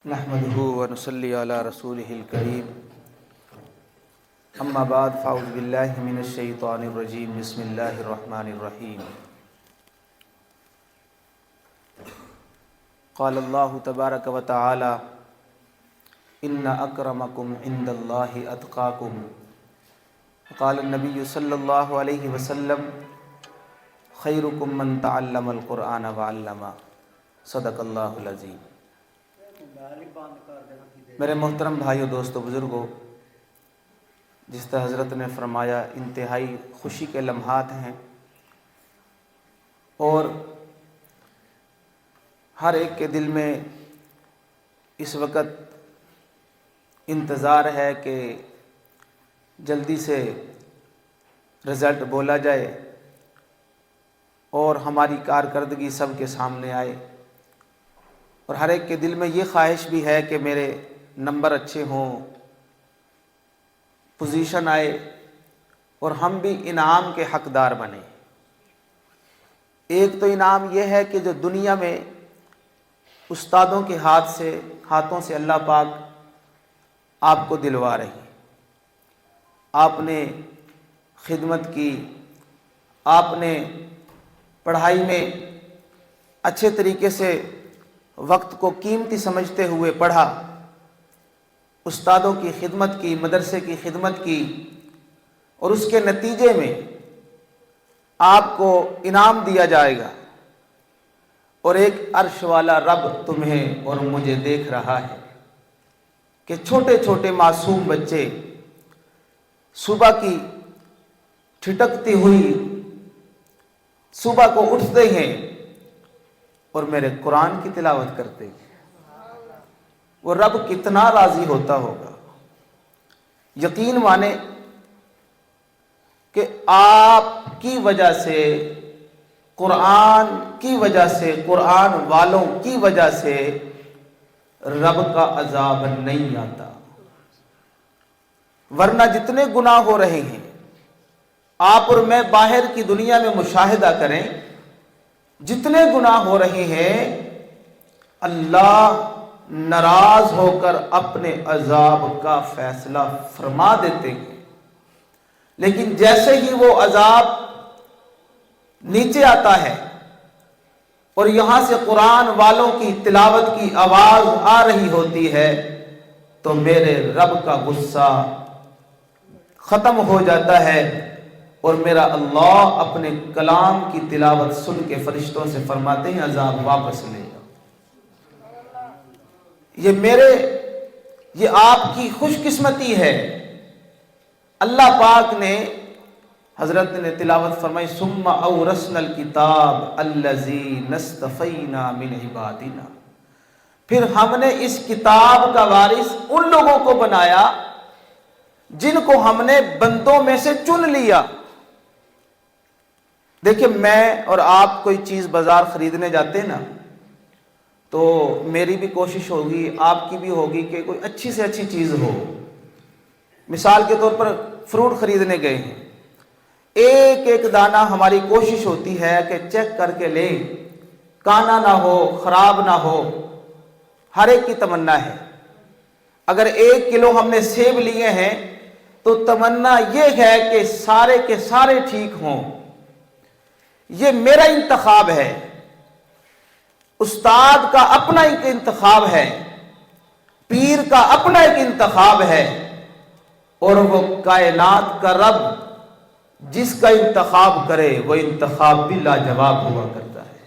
نحمده ونصلي على رسوله الكريم اما بعد فاعوذ باللہ من الشیطان الرجیم بسم اللہ الرحمن الرحیم قال اللہ تبارک و تعالی ان اکرمکم عند اللہ اتقاکم قال النبی صلی اللہ علیہ وسلم خیرکم من تعلم القرآن وعلمہ صدق اللہ العظیم۔ میرے محترم بھائیو، دوستو، بزرگو، جس طرح حضرت نے فرمایا انتہائی خوشی کے لمحات ہیں اور ہر ایک کے دل میں اس وقت انتظار ہے کہ جلدی سے رزلٹ بولا جائے اور ہماری کارکردگی سب کے سامنے آئے، اور ہر ایک کے دل میں یہ خواہش بھی ہے کہ میرے نمبر اچھے ہوں، پوزیشن آئے اور ہم بھی انعام کے حقدار بنیں۔ ایک تو انعام یہ ہے کہ جو دنیا میں استادوں کے ہاتھوں سے اللہ پاک آپ کو دلوا رہی، آپ نے خدمت کی، آپ نے پڑھائی میں اچھے طریقے سے وقت کو قیمتی سمجھتے ہوئے پڑھا، استادوں کی خدمت کی، مدرسے کی خدمت کی، اور اس کے نتیجے میں آپ کو انعام دیا جائے گا، اور ایک عرش والا رب تمہیں اور مجھے دیکھ رہا ہے کہ چھوٹے چھوٹے معصوم بچے صبح کی ٹھٹکتی ہوئی صبح کو اٹھتے ہیں اور میرے قرآن کی تلاوت کرتے ہیں، وہ رب کتنا راضی ہوتا ہوگا۔ یقین مانے کہ آپ کی وجہ سے، قرآن کی وجہ سے، قرآن والوں کی وجہ سے رب کا عذاب نہیں آتا، ورنہ جتنے گناہ ہو رہے ہیں آپ اور میں باہر کی دنیا میں مشاہدہ کریں، جتنے گناہ ہو رہے ہیں اللہ ناراض ہو کر اپنے عذاب کا فیصلہ فرما دیتے ہیں، لیکن جیسے ہی وہ عذاب نیچے آتا ہے اور یہاں سے قرآن والوں کی تلاوت کی آواز آ رہی ہوتی ہے تو میرے رب کا غصہ ختم ہو جاتا ہے، اور میرا اللہ اپنے کلام کی تلاوت سن کے فرشتوں سے فرماتے ہیں عذاب واپس لے جاؤ۔ یہ آپ کی خوش قسمتی ہے۔ اللہ پاک نے، حضرت نے تلاوت فرمائی ثم اورثنا الکتاب الذین اصطفینا من عبادنا، پھر ہم نے اس کتاب کا وارث ان لوگوں کو بنایا جن کو ہم نے بندوں میں سے چن لیا۔ دیکھیں، میں اور آپ کوئی چیز بازار خریدنے جاتے نا تو میری بھی کوشش ہوگی، آپ کی بھی ہوگی کہ کوئی اچھی سے اچھی چیز ہو۔ مثال کے طور پر فروٹ خریدنے گئے ہیں، ایک ایک دانہ ہماری کوشش ہوتی ہے کہ چیک کر کے لیں، کانا نہ ہو، خراب نہ ہو، ہر ایک کی تمنا ہے۔ اگر 1 کلو ہم نے سیب لیے ہیں تو تمنا یہ ہے کہ سارے کے سارے ٹھیک ہوں۔ یہ میرا انتخاب ہے، استاد کا اپنا ایک انتخاب ہے، پیر کا اپنا ایک انتخاب ہے، اور وہ کائنات کا رب جس کا انتخاب کرے وہ انتخاب بھی لاجواب ہوا کرتا ہے۔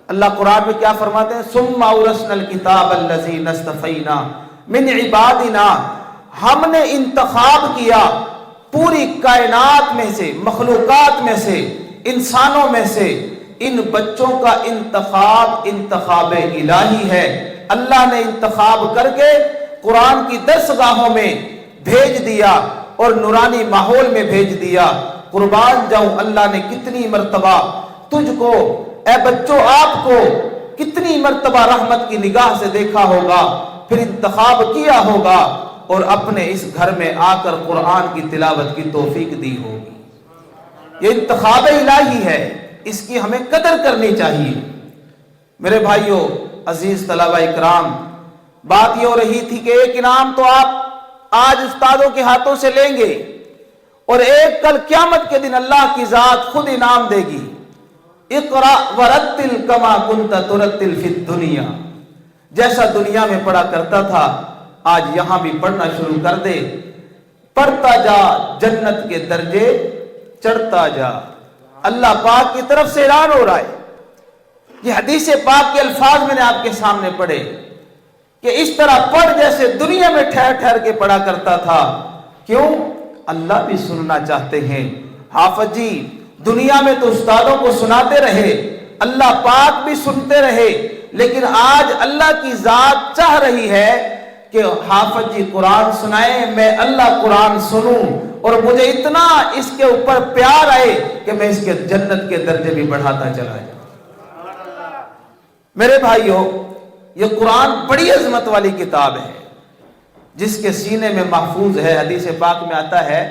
اللہ قرآن میں کیا فرماتے ہیں؟ ثم اورثنا الکتاب الذین اصطفینا من عبادنا، ہم نے انتخاب کیا پوری کائنات میں سے، مخلوقات میں سے، انسانوں میں سے، ان بچوں کا انتخاب الہی ہے۔ اللہ نے انتخاب کر کے قرآن کی درسگاہوں میں بھیج دیا اور نورانی ماحول میں بھیج دیا۔ قربان جاؤں، اللہ نے کتنی مرتبہ تجھ کو، اے بچوں آپ کو، کتنی مرتبہ رحمت کی نگاہ سے دیکھا ہوگا، پھر انتخاب کیا ہوگا اور اپنے اس گھر میں آ کر قرآن کی تلاوت کی توفیق دی ہوگی۔ یہ انتخاب الہی ہے، اس کی ہمیں قدر کرنی چاہیے۔ میرے بھائیوں، عزیز طلبہ اکرام، बात ये हो रही थी कि एक इनाम तो आप आज उस्तादों के हाथों से लेंगे और एक कल क़यामत के दिन अल्लाह की जात खुद इनाम देगी। इक़रा वरत्तिल कमा कुन्ता तुरत्तिल फिद दुनिया, जैसा दुनिया में पढ़ा करता था आज यहां भी पढ़ना शुरू कर दे, पढ़ता जा जन्नत के दर्जे चढ़ता जा। अल्लाह पाक की तरफ से ऐलान हो रहा है। ये हदीस पाक के अल्फाज मैंने आपके सामने पढ़े कि इस तरह पढ़ जैसे दुनिया में ठहर ठहर के पढ़ा करता था। क्यों? अल्लाह भी सुनना चाहते हैं। हाफिज जी दुनिया में तो उस्तादों को सुनाते रहे, अल्लाह पाक भी सुनते रहे, लेकिन आज अल्लाह की जात चाह रही है कि हाफिज जी कुरान सुनाए, मैं अल्लाह कुरान सुनूं और मुझे इतना इसके ऊपर प्यार आए कि मैं इसके जन्नत के दर्जे भी बढ़ाता चला जाऊं। मेरे भाइयों, ये कुरान बड़ी अजमत वाली किताब है जिसके सीने में महफूज है। हदीस पाक में आता है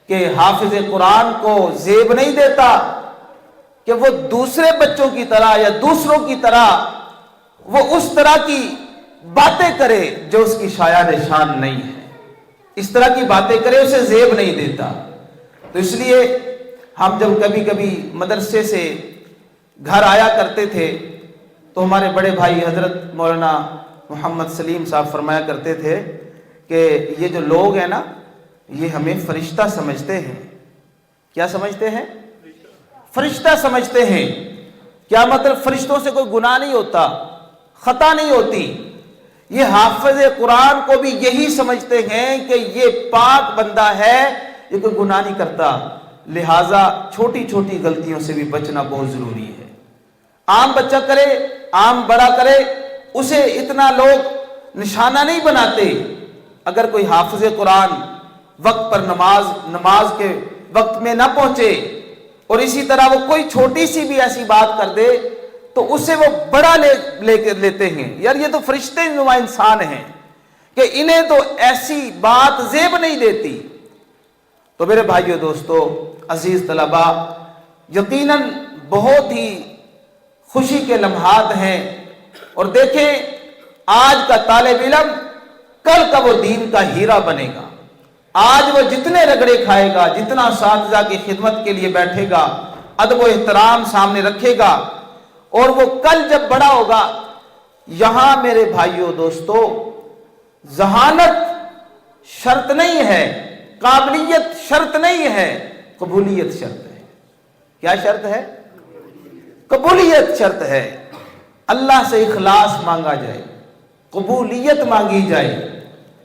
कि हाफिज कुरान को जेब नहीं देता कि वो दूसरे बच्चों की तरह या दूसरों की तरह वो उस तरह की बातें करे जो उसकी शायान शान नहीं है, इस तरह की बातें करे, उसे जेब नहीं देता। तो इसलिए हम जब कभी कभी मदरसे से घर आया करते थे तो हमारे बड़े भाई हजरत मौलाना मोहम्मद सलीम साहब फरमाया करते थे कि ये जो लोग हैं ना, ये हमें फरिश्ता समझते हैं। क्या समझते हैं? फरिश्ता समझते हैं। क्या मतलब? फरिश्तों से कोई गुनाह नहीं होता, खता नहीं होती। ये हाफिज कुरान को भी यही समझते हैं कि ये पाक बंदा है, ये कोई गुनाह नहीं करता, लिहाजा छोटी छोटी गलतियों से भी बचना बहुत जरूरी है। आम बच्चा करे, आम बड़ा करे, उसे इतना लोग निशाना नहीं बनाते। अगर कोई हाफिज कुरान वक्त पर नमाज के वक्त में ना पहुंचे और इसी तरह वो कोई छोटी सी भी ऐसी बात कर दे तो उसे वो बड़ा लेते हैं। यार ये तो फरिश्ते नुमा इंसान हैं कि इन्हें तो ऐसी बात जेब नहीं देती। तो मेरे भाइयों दोस्तों अजीज तलबा, यकीनन बहुत ही खुशी के लम्हात हैं। और देखें आज का तालिब इल्म कल का वो दीन का हीरा बनेगा। आज वो जितने रगड़े खाएगा, जितना साथिजा की खिदमत के लिए बैठेगा, अदब व एहतराम सामने रखेगा, और वो कल जब बड़ा होगा, यहां मेरे भाइयों दोस्तों जहानत शर्त नहीं है, काबिलियत शर्त नहीं है, कबूलियत शर्त है। क्या शर्त है? कबूलियत शर्त है। अल्लाह से इखलास मांगा जाए, कबूलियत मांगी जाए।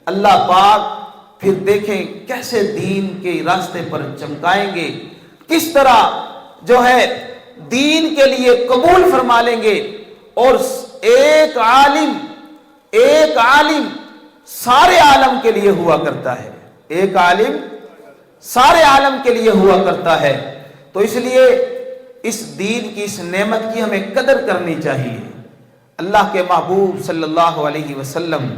अल्लाह पाक फिर देखें कैसे दीन के रास्ते पर चमकाएंगे, किस तरह जो है दीन के लिए कबूल फरमा लेंगे। और एक आलिम सारे आलम के लिए हुआ करता है, एक आलिम सारे आलम के लिए हुआ करता है। तो इसलिए इस दीन की, इस नेमत की हमें कदर करनी चाहिए। अल्लाह के महबूब सल्लल्लाहु अलैहि वसल्लम,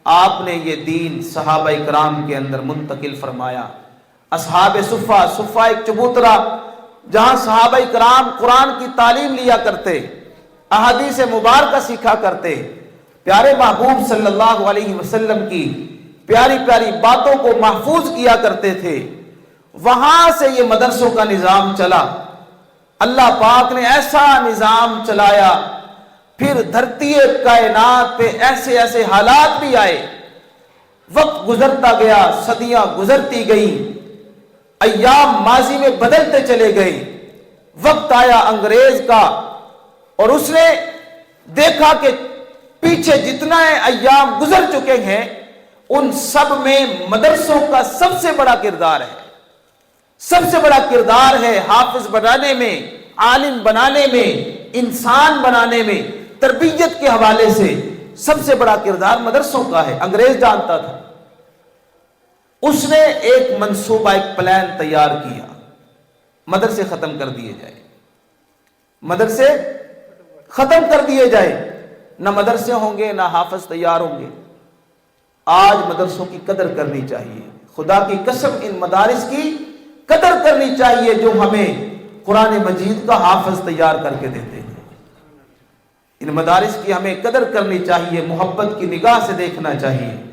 आपने ये दीन सहाबा इकराम के अंदर मुंतकिल फरमाया। असहाब सुफ़ा एक चबूतरा जहां सहाबा इकराम कुरान की तालीम लिया करते, अहादीस मुबारका सीखा करते, प्यारे महबूब सल्लल्लाहु अलैहि वसल्लम की प्यारी प्यारी बातों को महफूज किया करते थे। वहां से ये मदरसों का निज़ाम चला। अल्लाह पाक ने ऐसा निज़ाम चलाया, फिर धरती कायनात पे ऐसे ऐसे हालात भी आए, वक्त गुजरता गया, सदियां गुजरती गई, अय्याम माजी में बदलते चले गए। वक्त आया अंग्रेज का और उसने देखा कि पीछे जितना अय्याम गुजर चुके हैं उन सब में मदरसों का सबसे बड़ा किरदार है। सबसे बड़ा किरदार है हाफिज बनाने में, आलिम बनाने में, इंसान बनाने में, तरबियत के हवाले से सबसे बड़ा किरदार मदरसों का है। अंग्रेज जानता था। उसने एक मंसूबा, एक प्लान तैयार किया, मदरसे खत्म कर दिए जाए, मदरसे खत्म कर दिए जाए, ना मदरसे होंगे ना हाफिज तैयार होंगे। आज मदरसों की कदर करनी चाहिए, खुदा की कसम इन मदारिस की कदर करनी चाहिए जो हमें कुरान मजीद का हाफिज तैयार करके देते हैं। ان مدارس کی ہمیں قدر کرنی چاہیے، محبت کی نگاہ سے دیکھنا چاہیے۔